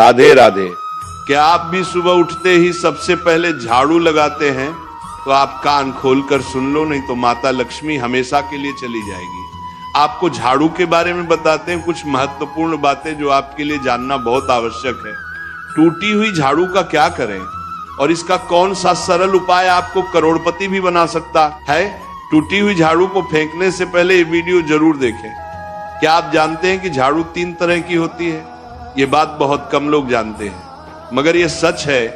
राधे राधे। क्या आप भी सुबह उठते ही सबसे पहले झाड़ू लगाते हैं? तो आप कान खोलकर सुन लो, नहीं तो माता लक्ष्मी हमेशा के लिए चली जाएगी। आपको झाड़ू के बारे में बताते हैं कुछ महत्वपूर्ण बातें जो आपके लिए जानना बहुत आवश्यक है। टूटी हुई झाड़ू का क्या करें और इसका कौन सा सरल उपाय आपको करोड़पति भी बना सकता है? टूटी हुई झाड़ू को फेंकने से पहले ये वीडियो जरूर देखें। क्या आप जानते हैं कि झाड़ू 3 तरह की होती है? ये बात बहुत कम लोग जानते हैं, मगर ये सच है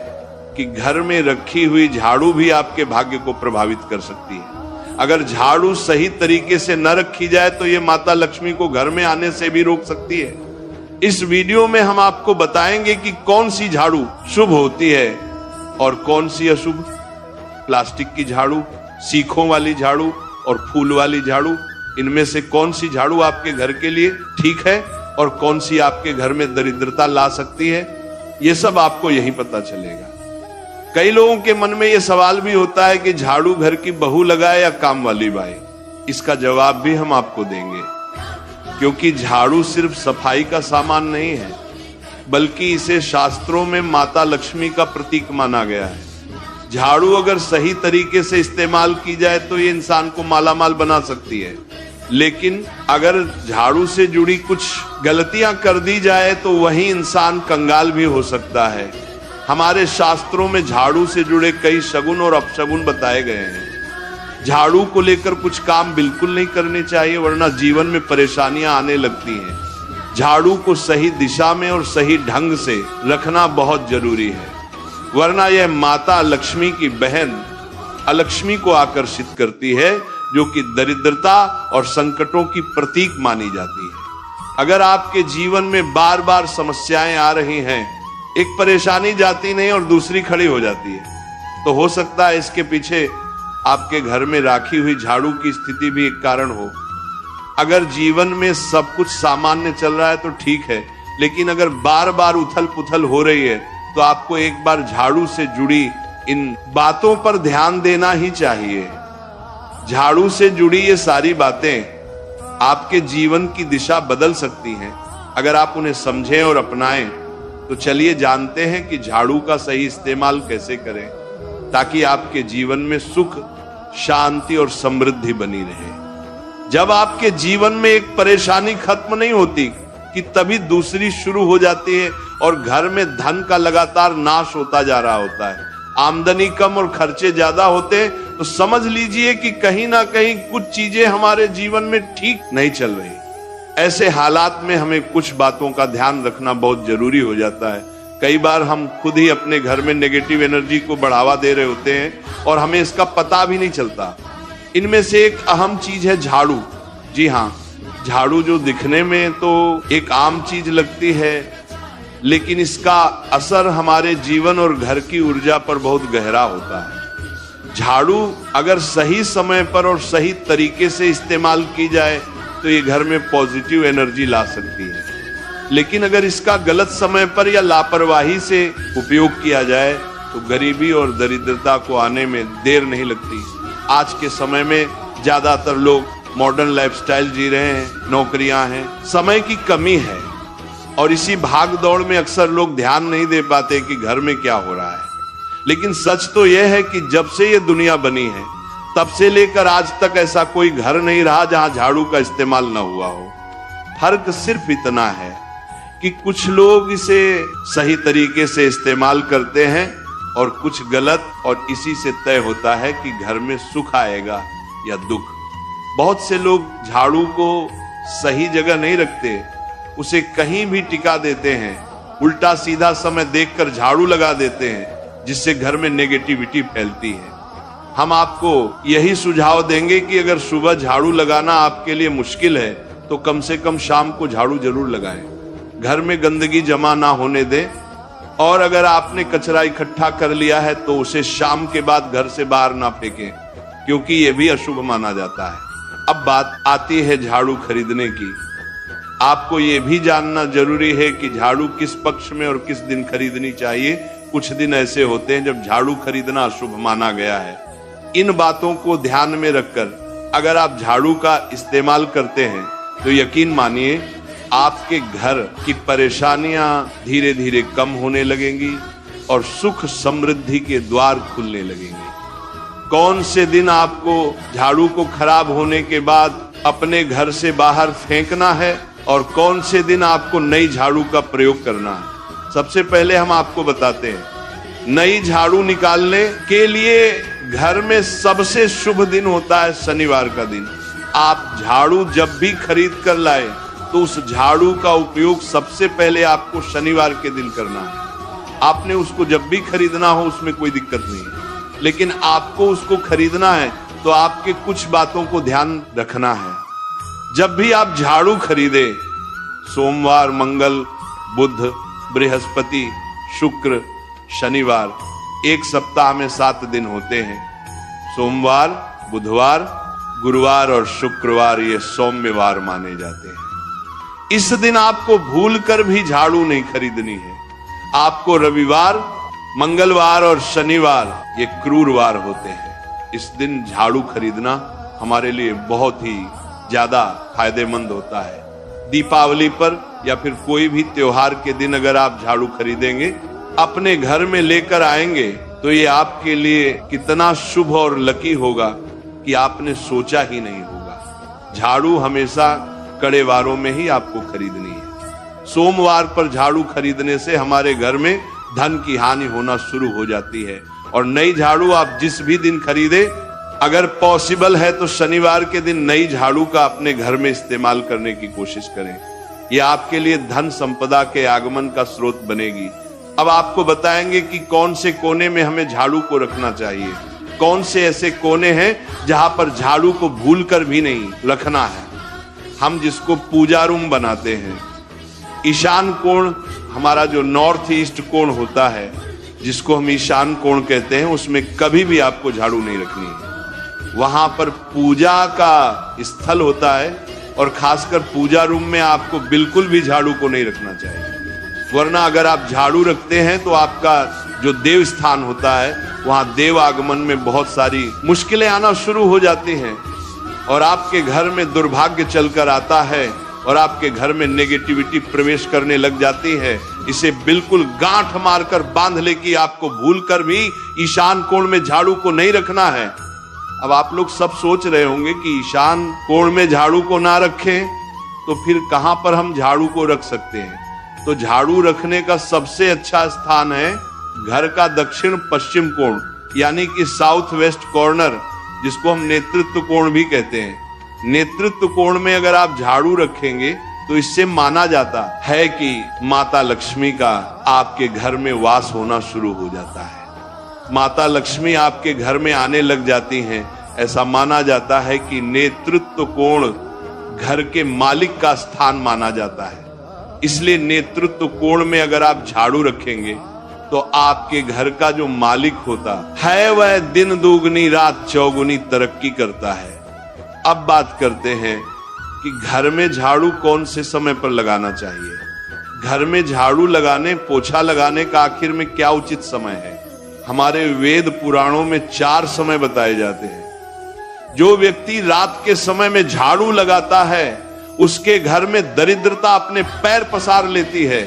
कि घर में रखी हुई झाड़ू भी आपके भाग्य को प्रभावित कर सकती है। अगर झाड़ू सही तरीके से न रखी जाए तो ये माता लक्ष्मी को घर में आने से भी रोक सकती है। इस वीडियो में हम आपको बताएंगे कि कौन सी झाड़ू शुभ होती है और कौन सी अशुभ। प्लास्टिक की झाड़ू, सीखों वाली झाड़ू और फूल वाली झाड़ू, इनमें से कौन सी झाड़ू आपके घर के लिए ठीक है और कौन सी आपके घर में दरिद्रता ला सकती है, ये सब आपको यहीं पता चलेगा। कई लोगों के मन में यह सवाल भी होता है कि झाड़ू घर की बहू लगाए या काम वाली बाई। इसका जवाब भी हम आपको देंगे, क्योंकि झाड़ू सिर्फ सफाई का सामान नहीं है, बल्कि इसे शास्त्रों में माता लक्ष्मी का प्रतीक माना गया है। झाड़ू अगर सही तरीके से इस्तेमाल की जाए तो ये इंसान को मालामाल बना सकती है, लेकिन अगर झाड़ू से जुड़ी कुछ गलतियां कर दी जाए तो वही इंसान कंगाल भी हो सकता है। हमारे शास्त्रों में झाड़ू से जुड़े कई शगुन और अपशगुन बताए गए हैं। झाड़ू को लेकर कुछ काम बिल्कुल नहीं करने चाहिए, वरना जीवन में परेशानियां आने लगती हैं। झाड़ू को सही दिशा में और सही ढंग से रखना बहुत जरूरी है, वरना यह माता लक्ष्मी की बहन अलक्ष्मी को आकर्षित करती है, जो कि दरिद्रता और संकटों की प्रतीक मानी जाती है। अगर आपके जीवन में बार बार समस्याएं आ रही हैं, एक परेशानी जाती नहीं और दूसरी खड़ी हो जाती है, तो हो सकता है इसके पीछे आपके घर में राखी हुई झाड़ू की स्थिति भी एक कारण हो। अगर जीवन में सब कुछ सामान्य चल रहा है तो ठीक है, लेकिन अगर बार बार उथल पुथल हो रही है तो आपको एक बार झाड़ू से जुड़ी इन बातों पर ध्यान देना ही चाहिए। झाड़ू से जुड़ी ये सारी बातें आपके जीवन की दिशा बदल सकती हैं अगर आप उन्हें समझें और अपनाएं। तो चलिए जानते हैं कि झाड़ू का सही इस्तेमाल कैसे करें, ताकि आपके जीवन में सुख, शांति और समृद्धि बनी रहे। जब आपके जीवन में एक परेशानी खत्म नहीं होती कि तभी दूसरी शुरू हो जाती है और घर में धन का लगातार नाश होता जा रहा होता है। आमदनी कम और खर्चे ज्यादा होते हैं तो समझ लीजिए कि कहीं ना कहीं कुछ चीजें हमारे जीवन में ठीक नहीं चल रही। ऐसे हालात में हमें कुछ बातों का ध्यान रखना बहुत जरूरी हो जाता है। कई बार हम खुद ही अपने घर में नेगेटिव एनर्जी को बढ़ावा दे रहे होते हैं और हमें इसका पता भी नहीं चलता। इनमें से एक अहम चीज है झाड़ू। जी हाँ, झाड़ू जो दिखने में तो एक आम चीज लगती है, लेकिन इसका असर हमारे जीवन और घर की ऊर्जा पर बहुत गहरा होता है। झाड़ू अगर सही समय पर और सही तरीके से इस्तेमाल की जाए तो ये घर में पॉजिटिव एनर्जी ला सकती है, लेकिन अगर इसका गलत समय पर या लापरवाही से उपयोग किया जाए तो गरीबी और दरिद्रता को आने में देर नहीं लगती। आज के समय में ज्यादातर लोग मॉडर्न लाइफस्टाइल जी रहे हैं, नौकरियां हैं, समय की कमी है और इसी भाग दौड़ में अक्सर लोग ध्यान नहीं दे पाते कि घर में क्या हो रहा है। लेकिन सच तो यह है कि जब से ये दुनिया बनी है तब से लेकर आज तक ऐसा कोई घर नहीं रहा जहां झाड़ू का इस्तेमाल न हुआ हो। फर्क सिर्फ इतना है कि कुछ लोग इसे सही तरीके से इस्तेमाल करते हैं और कुछ गलत, और इसी से तय होता है कि घर में सुख आएगा या दुख। बहुत से लोग झाड़ू को सही जगह नहीं रखते, उसे कहीं भी टिका देते हैं, उल्टा सीधा समय देखकर झाड़ू लगा देते हैं, जिससे घर में नेगेटिविटी फैलती है। हम आपको यही सुझाव देंगे कि अगर सुबह झाड़ू लगाना आपके लिए मुश्किल है तो कम से कम शाम को झाड़ू जरूर लगाएं। घर में गंदगी जमा ना होने दें, और अगर आपने कचरा इकट्ठा कर लिया है तो उसे शाम के बाद घर से बाहर ना फेंकें, क्योंकि यह भी अशुभ माना जाता है। अब बात आती है झाड़ू खरीदने की। आपको यह भी जानना जरूरी है कि झाड़ू किस पक्ष में और किस दिन खरीदनी चाहिए। कुछ दिन ऐसे होते हैं जब झाड़ू खरीदना अशुभ माना गया है। इन बातों को ध्यान में रखकर अगर आप झाड़ू का इस्तेमाल करते हैं तो यकीन मानिए आपके घर की परेशानियां धीरे धीरे कम होने लगेंगी और सुख समृद्धि के द्वार खुलने लगेंगे। कौन से दिन आपको झाड़ू को खराब होने के बाद अपने घर से बाहर फेंकना है और कौन से दिन आपको नई झाड़ू का प्रयोग करना है, सबसे पहले हम आपको बताते हैं। नई झाड़ू निकालने के लिए घर में सबसे शुभ दिन होता है शनिवार का दिन। आप झाड़ू जब भी खरीद कर लाए तो उस झाड़ू का उपयोग सबसे पहले आपको शनिवार के दिन करना है। आपने उसको जब भी खरीदना हो उसमें कोई दिक्कत नहीं है, लेकिन आपको उसको खरीदना है तो आपके कुछ बातों को ध्यान रखना है। जब भी आप झाड़ू खरीदे, सोमवार, मंगल, बुध, बृहस्पति, शुक्र, शनिवार, एक सप्ताह में 7 दिन होते हैं। सोमवार, बुधवार, गुरुवार और शुक्रवार ये सौम्यवार माने जाते हैं। इस दिन आपको भूलकर भी झाड़ू नहीं खरीदनी है। आपको रविवार, मंगलवार और शनिवार ये क्रूरवार होते हैं। इस दिन झाड़ू खरीदना हमारे लिए बहुत ही ज्यादा फायदेमंद होता है। दीपावली पर या फिर कोई भी त्योहार के दिन अगर आप झाड़ू खरीदेंगे, अपने घर में लेकर आएंगे तो ये आपके लिए कितना शुभ और लकी होगा कि आपने सोचा ही नहीं होगा। झाड़ू हमेशा कड़े वारों में ही आपको खरीदनी है। सोमवार पर झाड़ू खरीदने से हमारे घर में धन की हानि होना शुरू हो जाती है। और नई झाड़ू आप जिस भी दिन खरीदे, अगर पॉसिबल है तो शनिवार के दिन नई झाड़ू का अपने घर में इस्तेमाल करने की कोशिश करें। यह आपके लिए धन संपदा के आगमन का स्रोत बनेगी। अब आपको बताएंगे कि कौन से कोने में हमें झाड़ू को रखना चाहिए, कौन से ऐसे कोने हैं जहां पर झाड़ू को भूलकर भी नहीं रखना है। हम जिसको पूजा रूम बनाते हैं, ईशान कोण हमारा जो नॉर्थ ईस्ट कोण होता है, जिसको हम ईशान कोण कहते हैं, उसमें कभी भी आपको झाड़ू नहीं रखनी है। वहां पर पूजा का स्थल होता है और खासकर पूजा रूम में आपको बिल्कुल भी झाड़ू को नहीं रखना चाहिए। वरना अगर आप झाड़ू रखते हैं तो आपका जो देव स्थान होता है, वहां देव आगमन में बहुत सारी मुश्किलें आना शुरू हो जाती हैं और आपके घर में दुर्भाग्य चलकर आता है और आपके घर में नेगेटिविटी प्रवेश करने लग जाती है। इसे बिल्कुल गांठ मारकर बांध ले कि आपको भूलकर भी ईशान कोण में झाड़ू को नहीं रखना है। अब आप लोग सब सोच रहे होंगे कि ईशान कोण में झाड़ू को ना रखें तो फिर कहां पर हम झाड़ू को रख सकते हैं। तो झाड़ू रखने का सबसे अच्छा स्थान है घर का दक्षिण पश्चिम कोण, यानी कि साउथ वेस्ट कॉर्नर, जिसको हम नेतृत्व कोण भी कहते हैं। नेतृत्व कोण में अगर आप झाड़ू रखेंगे तो इससे माना जाता है कि माता लक्ष्मी का आपके घर में वास होना शुरू हो जाता है। माता लक्ष्मी आपके घर में आने लग जाती हैं। ऐसा माना जाता है कि नेतृत्व कोण घर के मालिक का स्थान माना जाता है। इसलिए नेतृत्व कोण में अगर आप झाड़ू रखेंगे तो आपके घर का जो मालिक होता है वह दिन दुगनी रात चौगुनी तरक्की करता है। अब बात करते हैं कि घर में झाड़ू कौन से समय पर लगाना चाहिए। घर में झाड़ू लगाने, पोछा लगाने का आखिर में क्या उचित समय है। हमारे वेद पुराणों में 4 समय बताए जाते हैं। जो व्यक्ति रात के समय में झाड़ू लगाता है उसके घर में दरिद्रता अपने पैर पसार लेती है।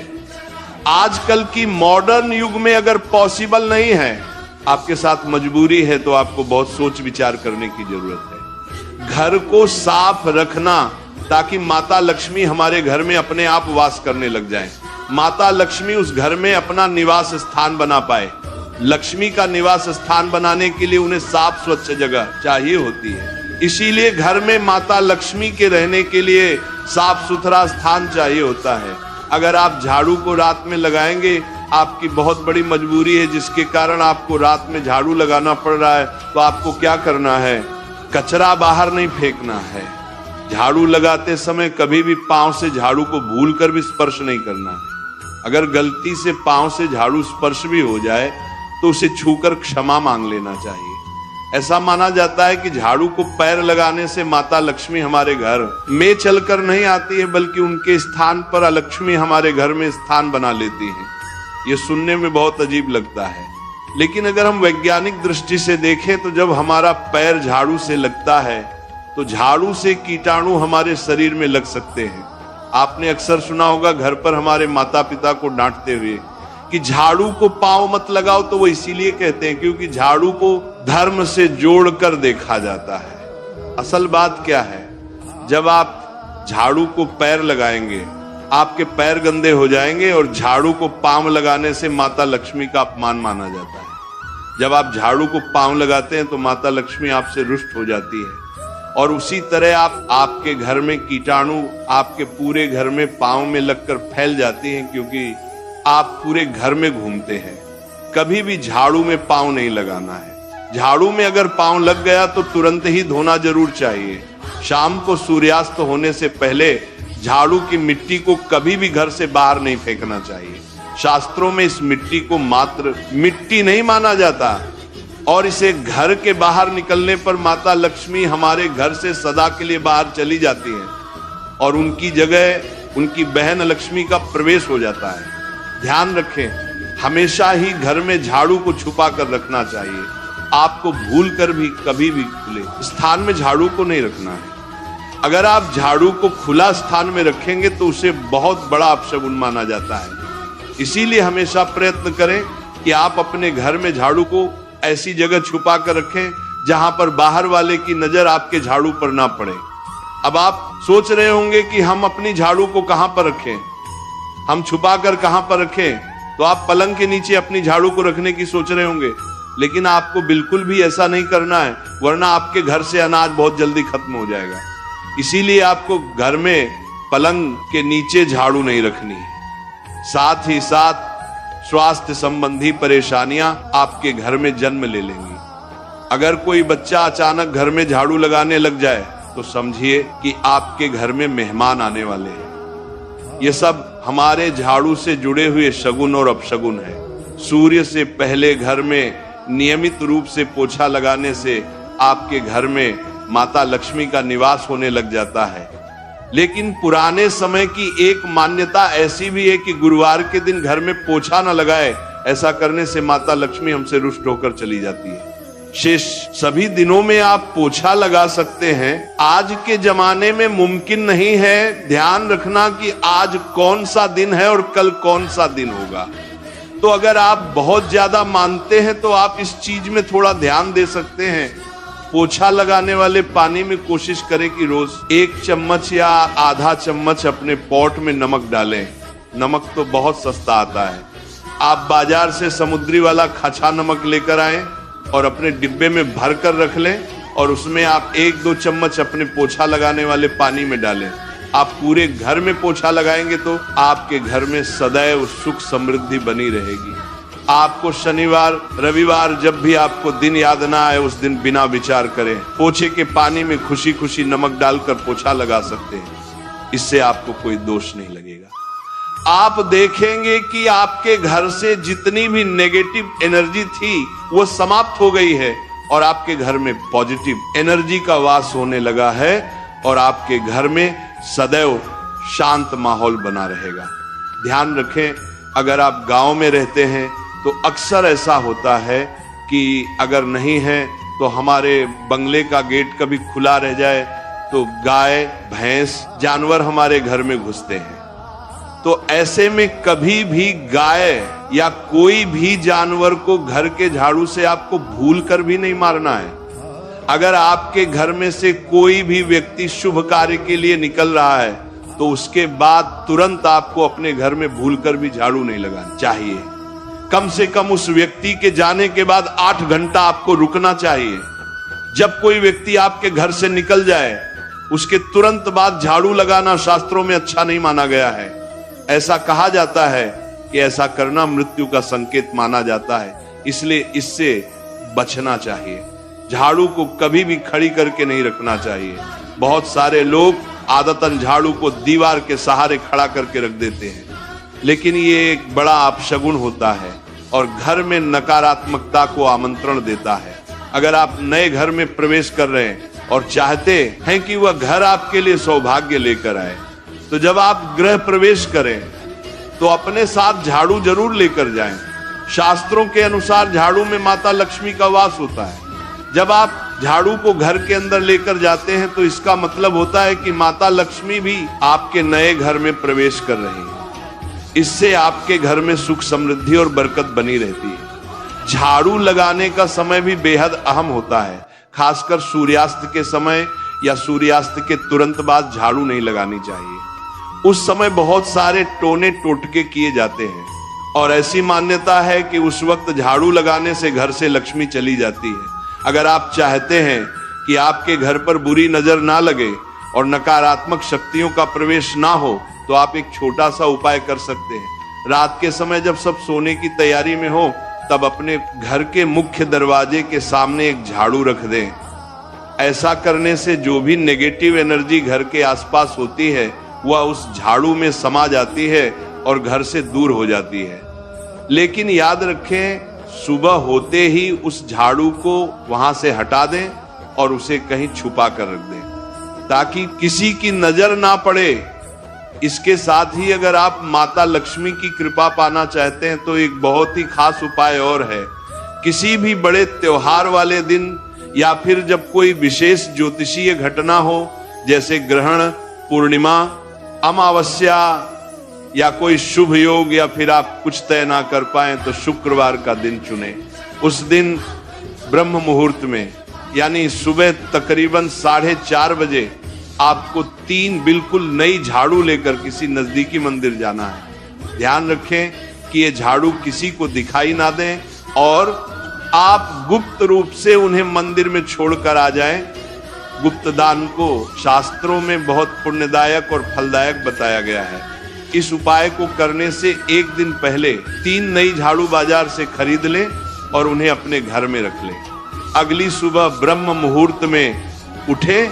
आजकल की मॉडर्न युग में अगर पॉसिबल नहीं है, आपके साथ मजबूरी है, तो आपको बहुत सोच विचार करने की जरूरत है। घर को साफ रखना ताकि माता लक्ष्मी हमारे घर में अपने आप वास करने लग जाए। माता लक्ष्मी उस घर में अपना निवास स्थान बना पाए। लक्ष्मी का निवास स्थान बनाने के लिए उन्हें साफ स्वच्छ जगह चाहिए होती है। इसीलिए घर में माता लक्ष्मी के रहने के लिए साफ सुथरा स्थान चाहिए होता है। अगर आप झाड़ू को रात में लगाएंगे, आपकी बहुत बड़ी मजबूरी है जिसके कारण आपको रात में झाड़ू लगाना पड़ रहा है, तो आपको क्या करना है, कचरा बाहर नहीं फेंकना है। झाड़ू लगाते समय कभी भी पांव से झाड़ू को भूलकर भी स्पर्श नहीं करना है। अगर गलती से पांव से झाड़ू स्पर्श भी हो जाए तो उसे छूकर क्षमा मांग लेना चाहिए। ऐसा माना जाता है कि झाड़ू को पैर लगाने से माता लक्ष्मी हमारे घर में चलकर नहीं आती है, बल्कि उनके स्थान पर लक्ष्मी हमारे घर में स्थान बना लेती है। ये सुनने में बहुत अजीब लगता है, लेकिन अगर हम वैज्ञानिक दृष्टि से देखें तो जब हमारा पैर झाड़ू से लगता है तो झाड़ू से कीटाणु हमारे शरीर में लग सकते हैं। आपने अक्सर सुना होगा घर पर हमारे माता पिता को डांटते हुए कि झाड़ू को पांव मत लगाओ, तो वो इसीलिए कहते हैं क्योंकि झाड़ू को धर्म से जोड़कर देखा जाता है। असल बात क्या है, जब आप झाड़ू को पैर लगाएंगे आपके पैर गंदे हो जाएंगे, और झाड़ू को पांव लगाने से माता लक्ष्मी का अपमान माना जाता है। जब आप झाड़ू को पांव लगाते हैं तो माता लक्ष्मी आपसे रुष्ट हो जाती है, और उसी तरह आपके घर में कीटाणु आपके पूरे घर में पांव में लगकर फैल जाती हैं, क्योंकि आप पूरे घर में घूमते हैं। कभी भी झाड़ू में पांव नहीं लगाना है। झाड़ू में अगर पांव लग गया तो तुरंत ही धोना जरूर चाहिए। शाम को सूर्यास्त होने से पहले झाड़ू की मिट्टी को कभी भी घर से बाहर नहीं फेंकना चाहिए। शास्त्रों में इस मिट्टी को मात्र मिट्टी नहीं माना जाता, और इसे घर के बाहर निकलने पर माता लक्ष्मी हमारे घर से सदा के लिए बाहर चली जाती हैं, और उनकी जगह उनकी बहन लक्ष्मी का प्रवेश हो जाता है। ध्यान रखें, हमेशा ही घर में झाड़ू को छुपा कर रखना चाहिए। आपको भूल कर भी कभी भी खुले स्थान में झाड़ू को नहीं रखना है। अगर आप झाड़ू को खुला स्थान में रखेंगे तो उसे बहुत बड़ा अपशगुन माना जाता है। इसीलिए हमेशा प्रयत्न करें कि आप अपने घर में झाड़ू को ऐसी जगह छुपा कर रखें जहां पर बाहर वाले की नजर आपके झाड़ू पर ना पड़े। अब आप सोच रहे होंगे कि हम अपनी झाड़ू को कहां पर रखें, हम छुपा कर कहां पर रखें, तो आप पलंग के नीचे अपनी झाड़ू को रखने की सोच रहे होंगे, लेकिन आपको बिल्कुल भी ऐसा नहीं करना है, वरना आपके घर से अनाज बहुत जल्दी खत्म हो जाएगा। इसीलिए आपको घर में पलंग के नीचे झाड़ू नहीं रखनी है। साथ ही साथ स्वास्थ्य संबंधी परेशानियां आपके घर में जन्म ले लेंगी। अगर कोई बच्चा अचानक घर में झाड़ू लगाने लग जाए तो समझिए कि आपके घर में मेहमान आने वाले हैं। ये सब हमारे झाड़ू से जुड़े हुए शगुन और अपशगुन है। सूर्य से पहले घर में नियमित रूप से पोछा लगाने से आपके घर में माता लक्ष्मी का निवास होने लग जाता है। लेकिन पुराने समय की एक मान्यता ऐसी भी है कि गुरुवार के दिन घर में पोछा न लगाए, ऐसा करने से माता लक्ष्मी हमसे रुष्ट होकर चली जाती है। शेष सभी दिनों में आप पोछा लगा सकते हैं। आज के जमाने में मुमकिन नहीं है। ध्यान रखना कि आज कौन सा दिन है और कल कौन सा दिन होगा। तो अगर आप बहुत ज्यादा मानते हैं तो आप इस चीज में थोड़ा ध्यान दे सकते हैं। पोछा लगाने वाले पानी में कोशिश करें कि रोज 1 चम्मच या आधा चम्मच अपने पॉट में नमक डालें। नमक तो बहुत सस्ता आता है। आप बाजार से समुद्री वाला खचा नमक लेकर आएं और अपने डिब्बे में भर कर रख लें, और उसमें आप 1-2 चम्मच अपने पोछा लगाने वाले पानी में डालें। आप पूरे घर में पोछा लगाएंगे तो आपके घर में सदैव सुख समृद्धि बनी रहेगी। आपको शनिवार रविवार जब भी आपको दिन याद ना आए, उस दिन बिना विचार करें पोछे के पानी में खुशी खुशी नमक डालकर पोछा लगा सकते हैं। इससे आपको कोई दोष नहीं लगेगा। आप देखेंगे कि आपके घर से जितनी भी नेगेटिव एनर्जी थी वो समाप्त हो गई है, और आपके घर में पॉजिटिव एनर्जी का वास होने लगा है, और आपके घर में सदैव शांत माहौल बना रहेगा। ध्यान रखें, अगर आप गांव में रहते हैं तो अक्सर ऐसा होता है कि अगर नहीं है तो हमारे बंगले का गेट कभी खुला रह जाए तो गाय भैंस जानवर हमारे घर में घुसते हैं। तो ऐसे में कभी भी गाय या कोई भी जानवर को घर के झाड़ू से आपको भूल कर भी नहीं मारना है। अगर आपके घर में से कोई भी व्यक्ति शुभ कार्य के लिए निकल रहा है तो उसके बाद तुरंत आपको अपने घर में भूलकर भी झाड़ू नहीं लगाना चाहिए। कम से कम उस व्यक्ति के जाने के बाद 8 घंटा आपको रुकना चाहिए। जब कोई व्यक्ति आपके घर से निकल जाए उसके तुरंत बाद झाड़ू लगाना शास्त्रों में अच्छा नहीं माना गया है। ऐसा कहा जाता है कि ऐसा करना मृत्यु का संकेत माना जाता है, इसलिए इससे बचना चाहिए। झाड़ू को कभी भी खड़ी करके नहीं रखना चाहिए। बहुत सारे लोग आदतन झाड़ू को दीवार के सहारे खड़ा करके रख देते हैं, लेकिन ये एक बड़ा अपशगुन होता है और घर में नकारात्मकता को आमंत्रण देता है। अगर आप नए घर में प्रवेश कर रहे हैं और चाहते हैं कि वह घर आपके लिए सौभाग्य लेकर आए, तो जब आप गृह प्रवेश करें तो अपने साथ झाड़ू जरूर लेकर जाएं। शास्त्रों के अनुसार झाड़ू में माता लक्ष्मी का वास होता है। जब आप झाड़ू को घर के अंदर लेकर जाते हैं तो इसका मतलब होता है कि माता लक्ष्मी भी आपके नए घर में प्रवेश कर रही है। इससे आपके घर में सुख समृद्धि और बरकत बनी रहती है। झाड़ू लगाने का समय भी बेहद अहम होता है। खासकर सूर्यास्त के समय या सूर्यास्त के तुरंत बाद झाड़ू नहीं लगानी चाहिए। उस समय बहुत सारे टोने टोटके किए जाते हैं और ऐसी मान्यता है कि उस वक्त झाड़ू लगाने से घर से लक्ष्मी चली जाती है। अगर आप चाहते हैं कि आपके घर पर बुरी नजर ना लगे और नकारात्मक शक्तियों का प्रवेश ना हो तो आप एक छोटा सा उपाय कर सकते हैं। रात के समय जब सब सोने की तैयारी में हो तब अपने घर के मुख्य दरवाजे के सामने एक झाड़ू रख दें। ऐसा करने से जो भी नेगेटिव एनर्जी घर के आसपास होती है वह उस झाड़ू में समा जाती है और घर से दूर हो जाती है। लेकिन याद रखें, सुबह होते ही उस झाड़ू को वहां से हटा दें और उसे कहीं छुपा कर रख दें ताकि किसी की नजर ना पड़े। इसके साथ ही अगर आप माता लक्ष्मी की कृपा पाना चाहते हैं तो एक बहुत ही खास उपाय और है। किसी भी बड़े त्योहार वाले दिन या फिर जब कोई विशेष ज्योतिषीय घटना हो, जैसे ग्रहण, पूर्णिमा, अमावस्या या कोई शुभ योग, या फिर आप कुछ तय ना कर पाए तो शुक्रवार का दिन चुने। उस दिन ब्रह्म मुहूर्त में यानी सुबह तकरीबन 4:30 बजे आपको 3 बिल्कुल नई झाड़ू लेकर किसी नजदीकी मंदिर जाना है। ध्यान रखें कि ये झाड़ू किसी को दिखाई ना दें और आप गुप्त रूप से उन्हें मंदिर में छोड़कर आ जाएं। गुप्त दान को शास्त्रों में बहुत पुण्यदायक और फलदायक बताया गया है। इस उपाय को करने से एक दिन पहले 3 नई झाड़ू बाजार से खरीद लें और उन्हें अपने घर में रख लें। अगली सुबह ब्रह्म मुहूर्त में उठें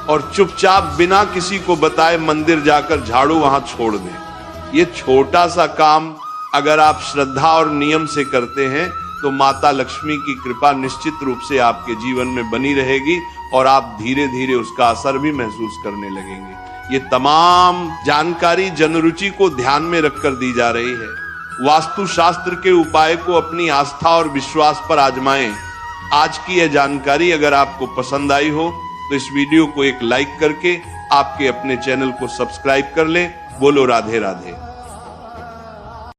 और चुपचाप बिना किसी को बताए मंदिर जाकर झाड़ू वहां छोड़ दें। ये छोटा सा काम अगर आप श्रद्धा और नियम से करते हैं तो माता लक्ष्मी की कृपा निश्चित रूप से आपके जीवन में बनी रहेगी और आप धीरे धीरे उसका असर भी महसूस करने लगेंगे। ये तमाम जानकारी जनरुचि को ध्यान में रखकर दी जा रही है। वास्तु शास्त्र के उपाय को अपनी आस्था और विश्वास पर आजमाएं। आज की यह जानकारी अगर आपको पसंद आई हो तो इस वीडियो को एक लाइक करके आपके अपने चैनल को सब्सक्राइब कर लें। बोलो राधे राधे।